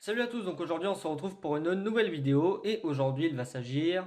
Salut à tous, donc aujourd'hui on se retrouve pour une nouvelle vidéo et aujourd'hui il va s'agir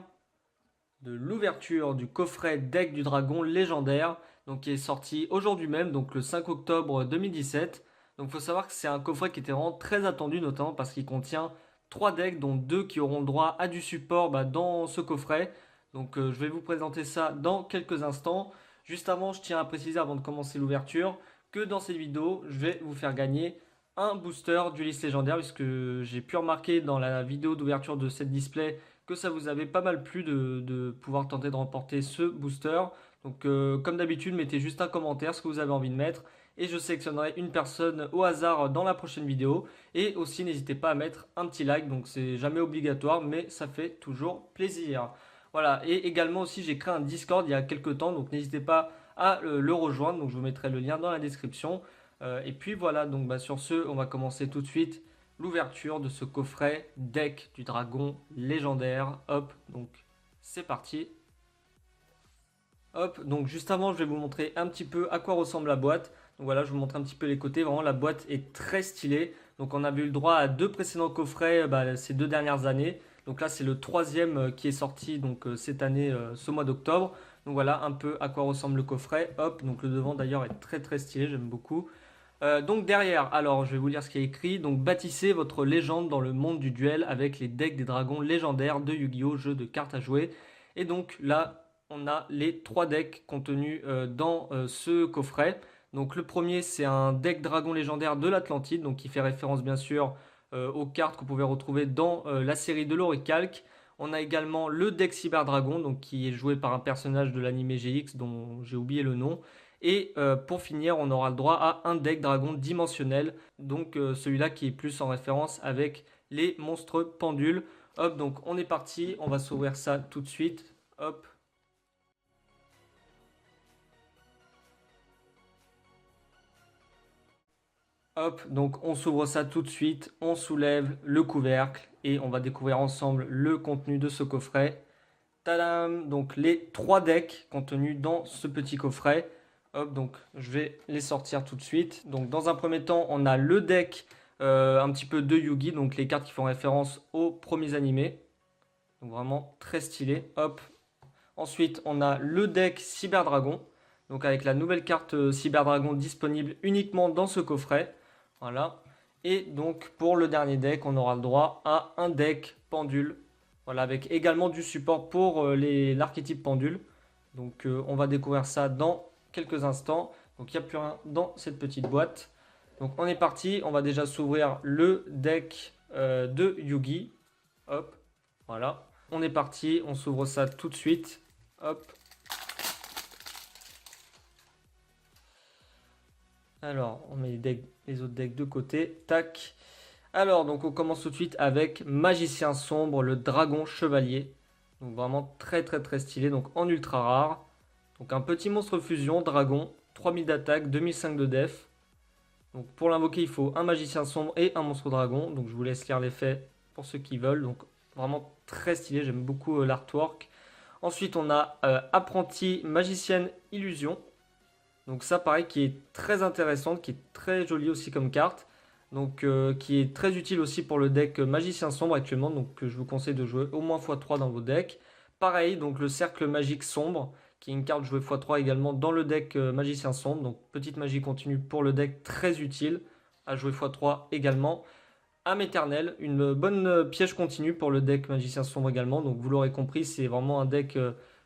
de l'ouverture du coffret Deck du Dragon légendaire donc qui est sorti aujourd'hui même, donc le 5 octobre 2017. Donc il faut savoir que c'est un coffret qui était vraiment très attendu, notamment parce qu'il contient 3 decks dont 2 qui auront le droit à du support dans ce coffret. Donc je vais vous présenter ça dans quelques instants. Juste avant, je tiens à préciser avant de commencer l'ouverture que dans cette vidéo je vais vous faire gagner un booster d'Ulysse légendaire, puisque j'ai pu remarquer dans la vidéo d'ouverture de cette display que ça vous avait pas mal plu de pouvoir tenter de remporter ce booster. Donc comme d'habitude, mettez juste un commentaire ce que vous avez envie de mettre et je sélectionnerai une personne au hasard dans la prochaine vidéo. Et aussi n'hésitez pas à mettre un petit like, donc c'est jamais obligatoire mais ça fait toujours plaisir. Voilà, et également aussi j'ai créé un Discord il y a quelques temps, donc n'hésitez pas à le rejoindre, donc je vous mettrai le lien dans la description. Et puis voilà, donc sur ce, on va commencer tout de suite l'ouverture de ce coffret Deck du Dragon légendaire. Hop, donc c'est parti. Hop, donc juste avant, je vais vous montrer un petit peu à quoi ressemble la boîte. Donc voilà, je vous montre un petit peu les côtés. Vraiment, la boîte est très stylée. Donc on avait eu le droit à 2 précédents coffrets ces 2 dernières années. Donc là, c'est le troisième qui est sorti donc cette année, ce mois d'octobre. Donc voilà un peu à quoi ressemble le coffret. Hop, donc le devant d'ailleurs est très très stylé, j'aime beaucoup. Donc derrière, alors je vais vous lire ce qui est écrit. Donc bâtissez votre légende dans le monde du duel avec les decks des dragons légendaires de Yu-Gi-Oh! Jeu de cartes à jouer. Et donc là, on a les 3 decks contenus dans ce coffret. Donc le premier, c'est un deck dragon légendaire de l'Atlantide, donc qui fait référence bien sûr aux cartes que vous pouvez retrouver dans la série de l'Oricalc. On a également le deck Cyber Dragon, donc qui est joué par un personnage de l'anime GX dont j'ai oublié le nom. Et pour finir, on aura le droit à un deck dragon dimensionnel, donc celui-là qui est plus en référence avec les monstres pendules. Hop, donc on est parti, on va s'ouvrir ça tout de suite. Hop. Hop, donc on s'ouvre ça tout de suite, on soulève le couvercle et on va découvrir ensemble le contenu de ce coffret. Tadam! Donc les 3 decks contenus dans ce petit coffret. Hop, donc je vais les sortir tout de suite. Donc dans un premier temps, on a le deck un petit peu de Yugi, donc les cartes qui font référence aux premiers animés. Donc vraiment très stylé. Hop. Ensuite, on a le deck Cyber Dragon. Donc avec la nouvelle carte Cyber Dragon disponible uniquement dans ce coffret. Voilà. Et donc pour le dernier deck, on aura le droit à un deck pendule. Voilà, avec également du support pour l'archétype pendule. Donc on va découvrir ça dans quelques instants. Donc il n'y a plus rien dans cette petite boîte. Donc on est parti, on va déjà s'ouvrir le deck de Yugi. Hop, voilà. On est parti, on s'ouvre ça tout de suite. Hop. Alors, on met les autres decks de côté. Tac. Alors, donc on commence tout de suite avec Magicien Sombre, le Dragon Chevalier. Donc vraiment très très très stylé, donc en ultra rare. Donc un petit monstre fusion, dragon, 3000 d'attaque, 2005 de def. Donc pour l'invoquer, il faut un Magicien Sombre et un monstre dragon. Donc je vous laisse lire l'effet pour ceux qui veulent. Donc vraiment très stylé, j'aime beaucoup l'artwork. Ensuite, on a Apprenti Magicienne Illusion. Donc ça, pareil, qui est très intéressante, qui est très jolie aussi comme carte. Donc qui est très utile aussi pour le deck Magicien Sombre actuellement. Donc je vous conseille de jouer au moins x3 dans vos decks. Pareil, donc le Cercle Magique Sombre, qui est une carte jouée x3 également dans le deck Magicien Sombre. Donc petite magie continue pour le deck, très utile à jouer x3 également. Âme éternelle, une bonne piège continue pour le deck Magicien Sombre également. Donc vous l'aurez compris, c'est vraiment un deck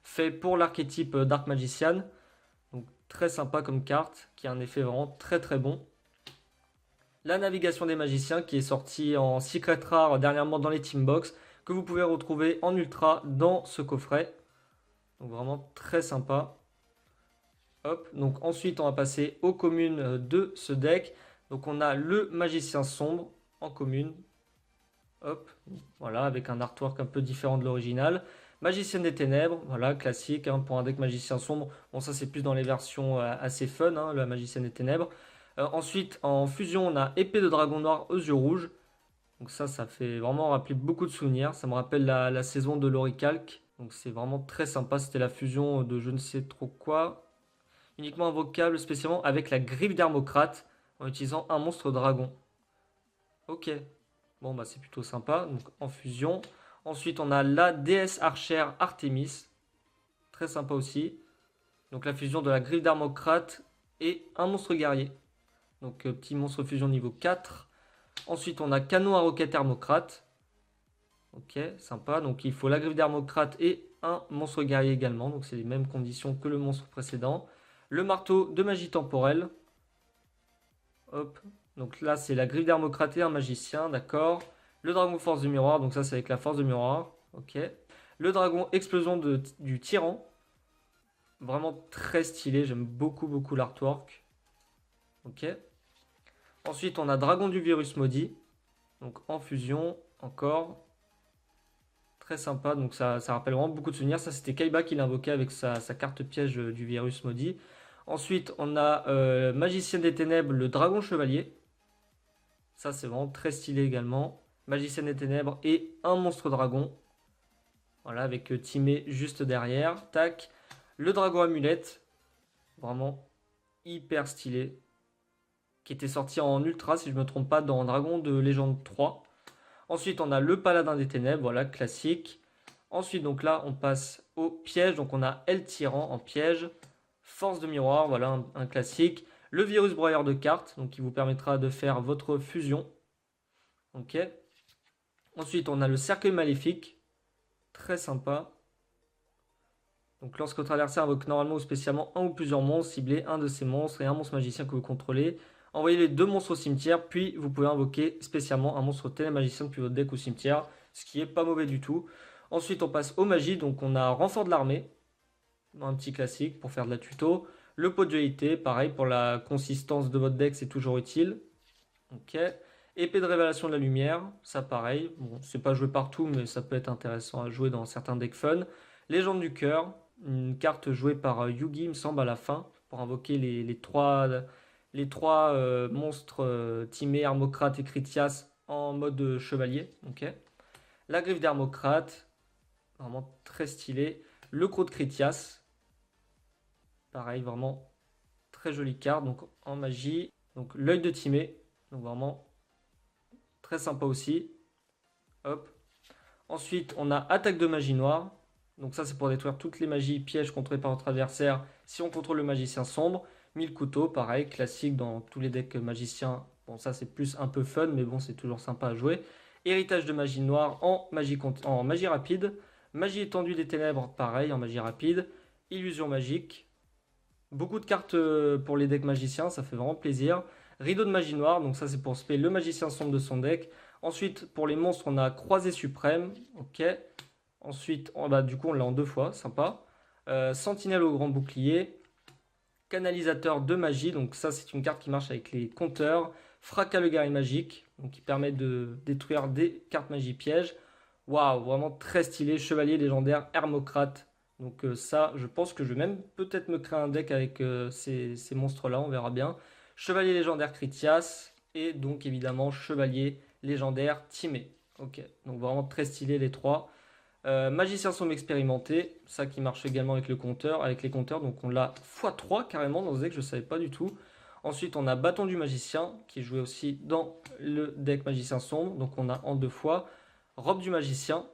fait pour l'archétype Dark Magician. Donc très sympa comme carte, qui a un effet vraiment très très bon. La navigation des magiciens qui est sortie en secret rare dernièrement dans les Teambox, que vous pouvez retrouver en ultra dans ce coffret. Donc vraiment très sympa. Hop, donc ensuite on va passer aux communes de ce deck. Donc on a le magicien sombre en commune. Hop, voilà, avec un artwork un peu différent de l'original. Magicienne des ténèbres, voilà, classique pour un deck magicien sombre. Bon, ça c'est plus dans les versions assez fun, la magicienne des ténèbres. Ensuite, en fusion, on a épée de dragon noir aux yeux rouges. Donc ça fait vraiment rappeler beaucoup de souvenirs. Ça me rappelle la saison de l'Oricalc. Donc c'est vraiment très sympa. C'était la fusion de je ne sais trop quoi. Uniquement invocable spécialement avec la griffe d'Hermocrate en utilisant un monstre dragon. Ok. Bon, bah c'est plutôt sympa, donc en fusion. Ensuite, on a la déesse archère Artémis, très sympa aussi. Donc la fusion de la griffe d'Armocrate et un monstre guerrier. Donc petit monstre fusion niveau 4. Ensuite, on a canon à roquette Hermocrate. Ok, sympa. Donc il faut la griffe d'Hermocrate et un monstre guerrier également. Donc c'est les mêmes conditions que le monstre précédent. Le marteau de magie temporelle. Hop. Donc là, c'est la griffe d'Hermocrate et un magicien, d'accord. Le dragon force de miroir, donc ça c'est avec la force de miroir. Ok. Le dragon explosion du tyran. Vraiment très stylé, j'aime beaucoup beaucoup l'artwork. Ok. Ensuite, on a dragon du virus maudit. Donc en fusion, encore. Très sympa, donc ça rappelle vraiment beaucoup de souvenirs. Ça, c'était Kaiba qui l'invoquait avec sa carte piège du virus maudit. Ensuite, on a Magicien des Ténèbres, le dragon chevalier. Ça, c'est vraiment très stylé également. Magicien des Ténèbres et un monstre dragon. Voilà, avec Timé juste derrière. Tac. Le dragon amulette. Vraiment hyper stylé. Qui était sorti en ultra, si je ne me trompe pas, dans Dragon de Légende 3. Ensuite, on a le paladin des ténèbres, voilà, classique. Ensuite, donc là, on passe au piège. Donc, on a El Tyran en piège. Force de miroir, voilà, un classique. Le virus broyeur de cartes, donc qui vous permettra de faire votre fusion. Ok. Ensuite, on a le cercueil maléfique. Très sympa. Donc, lorsque votre adversaire invoque normalement ou spécialement un ou plusieurs monstres, ciblez un de ces monstres et un monstre magicien que vous contrôlez. Envoyez les deux monstres au cimetière, puis vous pouvez invoquer spécialement un monstre télémagicien depuis votre deck au cimetière, ce qui est pas mauvais du tout. Ensuite, on passe aux magies, donc on a renfort de l'armée, un petit classique pour faire de la tuto. Le pot de dualité, pareil pour la consistance de votre deck, c'est toujours utile. Ok. Épée de révélation de la lumière, ça pareil. Bon, c'est pas joué partout, mais ça peut être intéressant à jouer dans certains decks fun. Légende du cœur, une carte jouée par Yugi, il me semble, à la fin, pour invoquer les trois monstres Timé, Hermocrate et Critias en mode chevalier. Ok. La griffe d'Hermocrate, vraiment très stylé. Le croc de Critias, pareil, vraiment très jolie carte, donc en magie. Donc l'œil de Timé, donc vraiment très sympa aussi. Hop. Ensuite, on a attaque de magie noire. Donc ça, c'est pour détruire toutes les magies pièges contrôlées par votre adversaire si on contrôle le magicien sombre. 1000 couteaux, pareil, classique dans tous les decks magiciens. Bon, ça, c'est plus un peu fun, mais bon, c'est toujours sympa à jouer. Héritage de magie noire en magie rapide. Magie étendue des ténèbres, pareil, en magie rapide. Illusion magique. Beaucoup de cartes pour les decks magiciens, ça fait vraiment plaisir. Rideau de magie noire, donc ça c'est pour spell le magicien sombre de son deck. Ensuite, pour les monstres, on a Croisée suprême, ok. Ensuite, du coup, on l'a en deux fois, sympa. Sentinelle au grand bouclier. Canalisateur de magie, donc ça c'est une carte qui marche avec les compteurs. Fracas le guerrier magique, donc qui permet de détruire des cartes magie piège. Waouh, vraiment très stylé. Chevalier légendaire Hermocrate. Donc ça, je pense que je vais même peut-être me créer un deck avec ces monstres-là, on verra bien. Chevalier légendaire Critias et donc évidemment Chevalier légendaire Timé. Ok, donc vraiment très stylé les trois. Magicien sombre expérimenté, ça qui marche également avec le compteur, avec les compteurs, donc on l'a x3 carrément dans ce deck, je ne savais pas du tout. Ensuite, on a bâton du magicien qui est joué aussi dans le deck magicien sombre, donc on a en deux fois. Robe du magicien,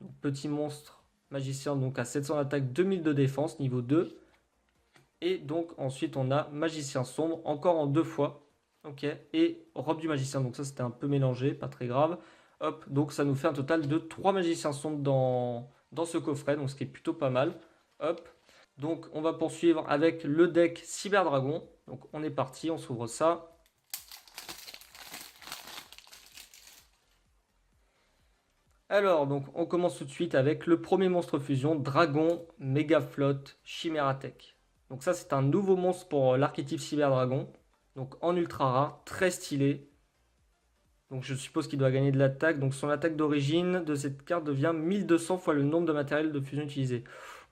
donc petit monstre magicien donc à 700 d'attaque, 2000 de défense, niveau 2. Et donc ensuite on a magicien sombre, encore en deux fois. Ok, et robe du magicien, donc ça c'était un peu mélangé, pas très grave. Hop, donc ça nous fait un total de 3 magiciens sombres dans ce coffret, donc ce qui est plutôt pas mal. Hop, donc on va poursuivre avec le deck Cyber Dragon. Donc on est parti, on s'ouvre ça. Alors, donc on commence tout de suite avec le premier monstre fusion, Dragon Megaflot Chimératech. Donc ça c'est un nouveau monstre pour l'archétype Cyber Dragon. Donc en ultra rare, très stylé. Donc je suppose qu'il doit gagner de l'attaque. Donc son attaque d'origine de cette carte devient 1200 fois le nombre de matériel de fusion utilisé.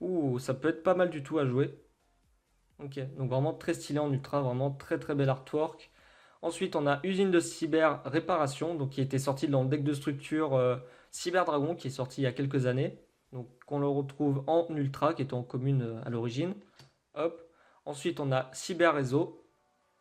Ouh, ça peut être pas mal du tout à jouer. Ok, donc vraiment très stylé en ultra, vraiment très très bel artwork. Ensuite, on a Usine de Cyber Réparation, donc qui était sorti dans le deck de structure Cyber Dragon, qui est sorti il y a quelques années. Donc qu'on le retrouve en ultra, qui était en commune à l'origine. Hop. Ensuite, on a Cyber Réseau.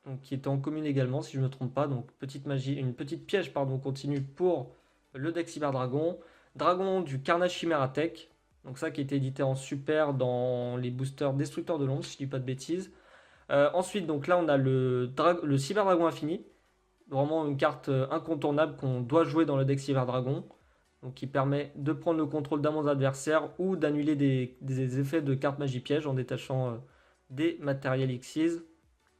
donc, qui était en commune également, si je ne me trompe pas. Donc, petite magie, une petite piège, pardon, continue pour le deck Cyber Dragon. Dragon du Carnage Chimératech. Donc, ça qui a été édité en super dans les boosters Destructeurs de l'Ombre, si je dis pas de bêtises. Ensuite, donc là, on a le Cyber Dragon Infini. Vraiment une carte incontournable qu'on doit jouer dans le deck Cyber Dragon. Donc, qui permet de prendre le contrôle d'un monstre adversaire ou d'annuler des effets de cartes magie piège en détachant des matériels Xyz.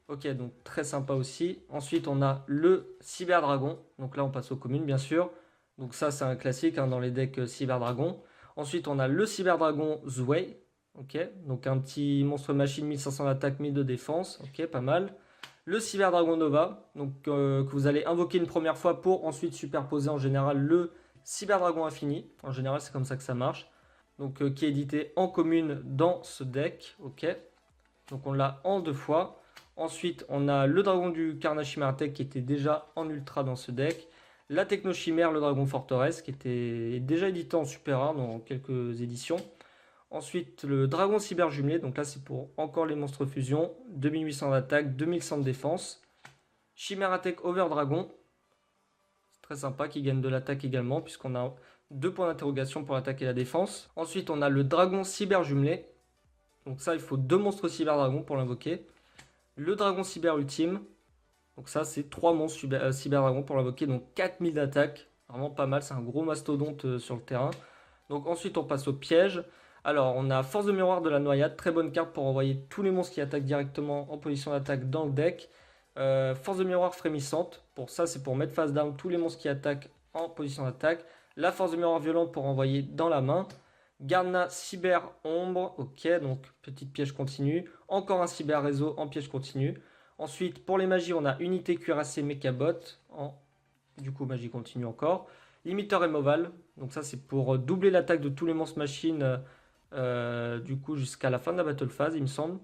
Ok, donc très sympa aussi. Ensuite, on a le Cyber Dragon. Donc là, on passe aux communes, bien sûr. Donc ça, c'est un classique hein, dans les decks Cyber Dragon. Ensuite, on a le Cyber Dragon Zwei. Ok, donc un petit monstre machine 1500 d'attaque, 1000 de défense. Ok, pas mal. Le Cyber Dragon Nova, donc que vous allez invoquer une première fois pour ensuite superposer en général le Cyber Dragon Infini. En général, c'est comme ça que ça marche. Donc qui est édité en commune dans ce deck. Ok, donc on l'a en 2 fois. Ensuite, on a le dragon du Carnage Chimératech qui était déjà en ultra dans ce deck. La Techno Chimère, le dragon Forteresse qui était déjà édité en super rare dans quelques éditions. Ensuite, le dragon cyber jumelé, donc là c'est pour encore les monstres fusion. 2800 d'attaque, 2100 de défense. Chimératech Over Dragon, c'est très sympa, qui gagne de l'attaque également, puisqu'on a 2 points d'interrogation pour l'attaque et la défense. Ensuite, on a le dragon cyber jumelé. Donc ça, il faut 2 monstres cyber dragon pour l'invoquer. Le dragon cyber ultime. Donc ça, c'est 3 monstres cyber dragon pour l'invoquer. Donc 4000 d'attaque. Vraiment pas mal. C'est un gros mastodonte sur le terrain. Donc ensuite, on passe au piège. Alors, on a force de miroir de la noyade. Très bonne carte pour envoyer tous les monstres qui attaquent directement en position d'attaque dans le deck. Force de miroir frémissante. Pour ça, c'est pour mettre face down tous les monstres qui attaquent en position d'attaque. La force de miroir violente pour envoyer dans la main. Garna cyber ombre, ok, donc petite piège continue. Encore un cyber réseau en piège continue. Ensuite, pour les magies, on a unité cuirassée Mechabot, du coup magie continue encore. Limiteur Removal, donc ça c'est pour doubler l'attaque de tous les monstres machines, du coup jusqu'à la fin de la battle phase, il me semble.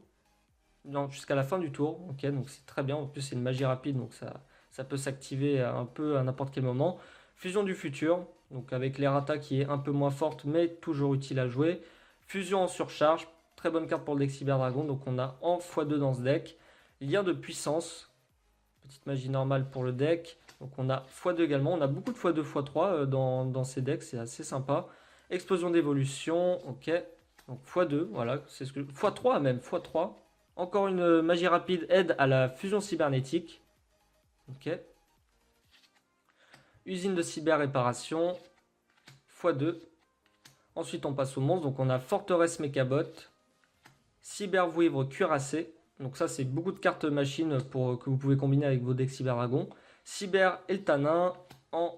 Non, jusqu'à la fin du tour, ok, donc c'est très bien. En plus, c'est une magie rapide, donc ça peut s'activer un peu à n'importe quel moment. Fusion du futur, donc avec l'errata qui est un peu moins forte, mais toujours utile à jouer. Fusion en surcharge, très bonne carte pour le deck Cyber Dragon, donc on a en x2 dans ce deck. Lien de puissance, petite magie normale pour le deck. Donc on a x2 également, on a beaucoup de x2, x3 dans ces decks, c'est assez sympa. Explosion d'évolution, ok, donc x2, voilà, c'est ce que x3 même, x3. Encore une magie rapide, aide à la fusion cybernétique. Ok. Usine de cyber réparation. x2. Ensuite, on passe aux monstres. Donc, on a Forteresse Mechabot. Cybervouivre cuirassé. Donc, ça, c'est beaucoup de cartes machines que vous pouvez combiner avec vos decks Cyber Dragon. Cyber Eltanin en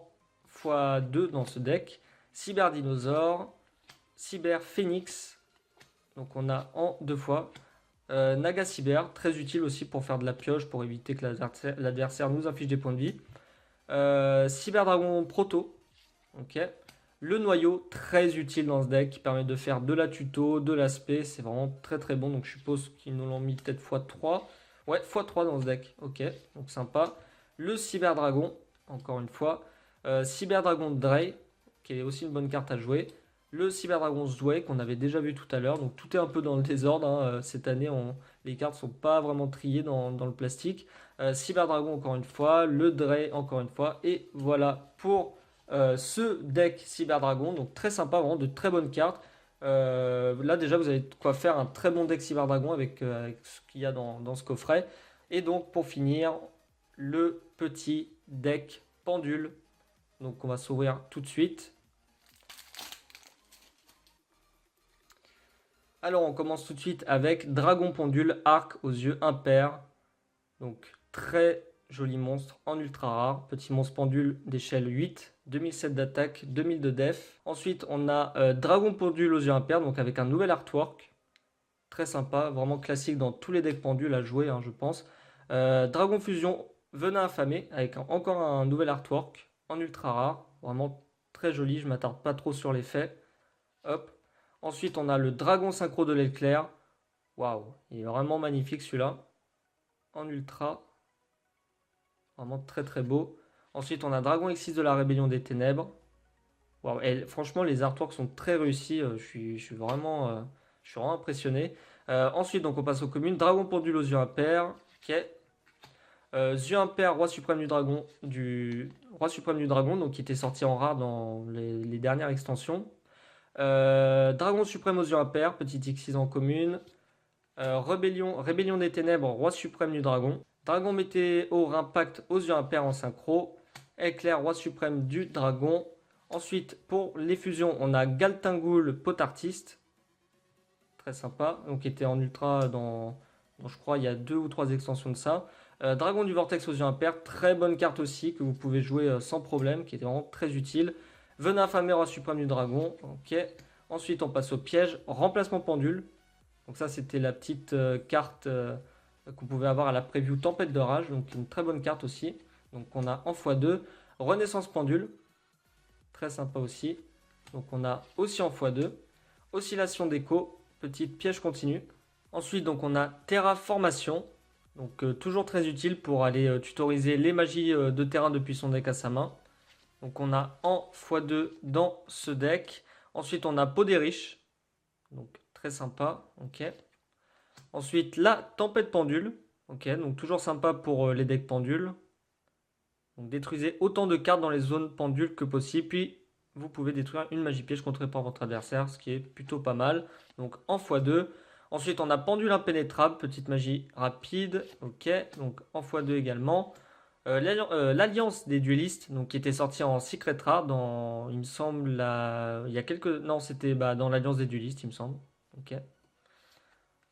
x2 dans ce deck. Cyber Dinosaure. Cyber Phoenix. Donc, on a en 2 fois. Naga Cyber, très utile aussi pour faire de la pioche, pour éviter que l'adversaire nous affiche des points de vie. Cyber Dragon Proto, ok. Le noyau, très utile dans ce deck, qui permet de faire de la tuto, de l'aspect, c'est vraiment très très bon. Donc je suppose qu'ils nous l'ont mis peut-être x3. Ouais, x3 dans ce deck, ok, donc sympa. Le Cyber Dragon, encore une fois. Cyber Dragon Dray, qui est aussi une bonne carte à jouer. Le Cyber Dragon Zwei qu'on avait déjà vu tout à l'heure. Donc tout est un peu dans le désordre. Hein. Cette année, les cartes ne sont pas vraiment triées dans le plastique. Cyber Dragon encore une fois. Le Dray encore une fois. Et voilà pour ce deck Cyber Dragon. Donc très sympa, vraiment de très bonnes cartes. Là déjà, vous avez de quoi faire un très bon deck Cyber Dragon avec ce qu'il y a dans ce coffret. Et donc pour finir, le petit deck Pendule. Donc on va s'ouvrir tout de suite. Alors on commence tout de suite avec Dragon Pendule, arc aux yeux impairs. Donc très joli monstre en ultra rare. Petit monstre pendule d'échelle 8, 2007 d'attaque, 2000 de def. Ensuite on a Dragon Pendule aux yeux impairs, donc avec un nouvel artwork. Très sympa, vraiment classique dans tous les decks pendules à jouer, hein, je pense. Dragon Fusion, venin affamé, avec encore un nouvel artwork en ultra rare. Vraiment très joli, je ne m'attarde pas trop sur l'effet. Hop. Ensuite, on a le dragon synchro de l'éclair. Waouh, il est vraiment magnifique celui-là. En ultra. Vraiment très très beau. Ensuite, on a Dragon X6 de la rébellion des ténèbres. Waouh, et franchement, les artworks sont très réussis. Je suis vraiment impressionné. Ensuite, donc, on passe aux communes. Dragon pendule aux yeux impairs. Ok. Yeux impair, Roi suprême du dragon, donc qui était sorti en rare dans les dernières extensions. Dragon suprême aux yeux impairs, petit X6 en commune. Rébellion des ténèbres, Roi suprême du dragon. Dragon météo impact aux yeux impairs en synchro. Éclair, Roi suprême du dragon. Ensuite, pour les fusions, on a Galtingoul, Pot artiste. Très sympa. Donc, qui était en ultra je crois, il y a 2 ou 3 extensions de ça. Dragon du vortex aux yeux impairs. Très bonne carte aussi que vous pouvez jouer sans problème, qui était vraiment très utile. Venin affamé, Roi suprême du dragon. Ok. Ensuite, on passe au piège. Remplacement pendule. Donc, ça, c'était la petite carte qu'on pouvait avoir à la preview Tempête de Rage. Donc, une très bonne carte aussi. Donc, on a en x2. Renaissance pendule. Très sympa aussi. Donc on a aussi en x2. Oscillation d'écho. Petite piège continue. Ensuite donc on a terraformation. Donc toujours très utile pour aller tutoriser les magies de terrain depuis son deck à sa main. Donc on a en x2 dans ce deck. Ensuite on a peau des riches. Donc très sympa. Ok. Ensuite la tempête pendule. Ok. Donc toujours sympa pour les decks pendules. Donc détruisez autant de cartes dans les zones pendules que possible. Puis vous pouvez détruire une magie piège contrée par votre adversaire, ce qui est plutôt pas mal. Donc en x2. Ensuite on a pendule impénétrable, petite magie rapide. Ok, donc en x2 également. L'alliance des duellistes, donc qui était sortie en secret rare dans, il me semble, il y a quelques... Non, c'était dans l'alliance des duellistes, il me semble. Ok.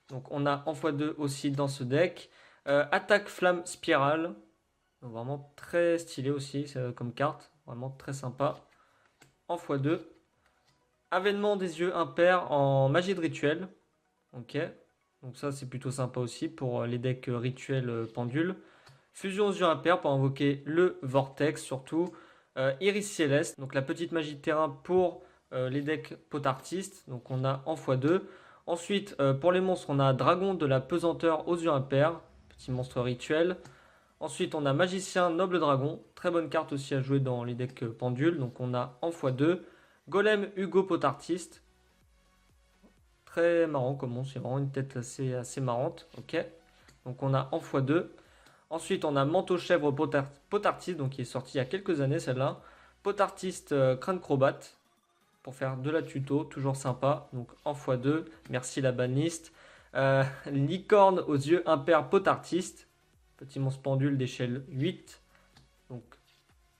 Donc on a en x2 aussi dans ce deck. Attaque flamme spirale. Donc vraiment très stylé aussi comme carte. Vraiment très sympa. En x2. Avènement des yeux impairs en magie de rituel. Ok. Donc ça c'est plutôt sympa aussi pour les decks rituels pendules. Fusion aux yeux impairs pour invoquer le vortex surtout. Iris céleste. Donc la petite magie de terrain pour les decks pot artistes. Donc on a en x2. Ensuite pour les monstres on a dragon de la pesanteur aux yeux impairs. Petit monstre rituel. Ensuite, on a Magicien Noble Dragon. Très bonne carte aussi à jouer dans les decks pendules. Donc, on a en x2. Golem Hugo Potartiste. Très marrant comme monstre. C'est vraiment une tête assez marrante. Ok. Donc, on a en x2. Ensuite, on a Manteau Chèvre Potartiste. Donc, qui est sorti il y a quelques années, celle-là. Potartiste Crâne Crobat. Pour faire de la tuto. Toujours sympa. Donc, en x2. Merci la banlist. Licorne aux yeux impairs Potartiste. Petit monstre pendule d'échelle 8. Donc,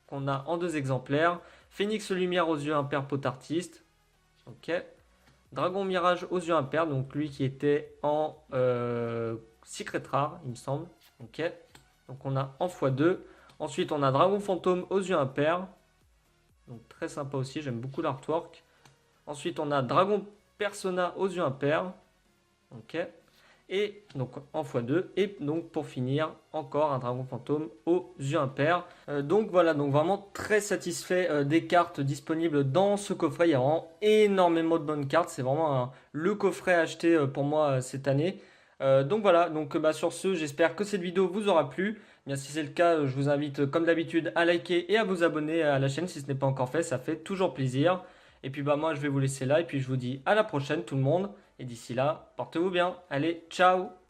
qu'on a en 2 exemplaires. Phénix Lumière aux yeux impairs Potartiste. Ok. Dragon Mirage aux yeux impairs. Donc, lui qui était en secret rare, il me semble. Ok. Donc, on a en x2. Ensuite, on a Dragon Fantôme aux yeux impairs. Donc, très sympa aussi. J'aime beaucoup l'artwork. Ensuite, on a Dragon Persona aux yeux impairs. Ok. Et donc en x2. Et donc pour finir, encore un dragon fantôme aux yeux impairs. Donc voilà, donc vraiment très satisfait des cartes disponibles dans ce coffret. Il y a vraiment énormément de bonnes cartes. C'est vraiment le coffret à acheter pour moi cette année. Donc voilà, donc sur ce, j'espère que cette vidéo vous aura plu. Bien, si c'est le cas, je vous invite comme d'habitude à liker et à vous abonner à la chaîne si ce n'est pas encore fait. Ça fait toujours plaisir. Et puis moi je vais vous laisser là et puis je vous dis à la prochaine tout le monde. Et d'ici là, portez-vous bien. Allez, ciao!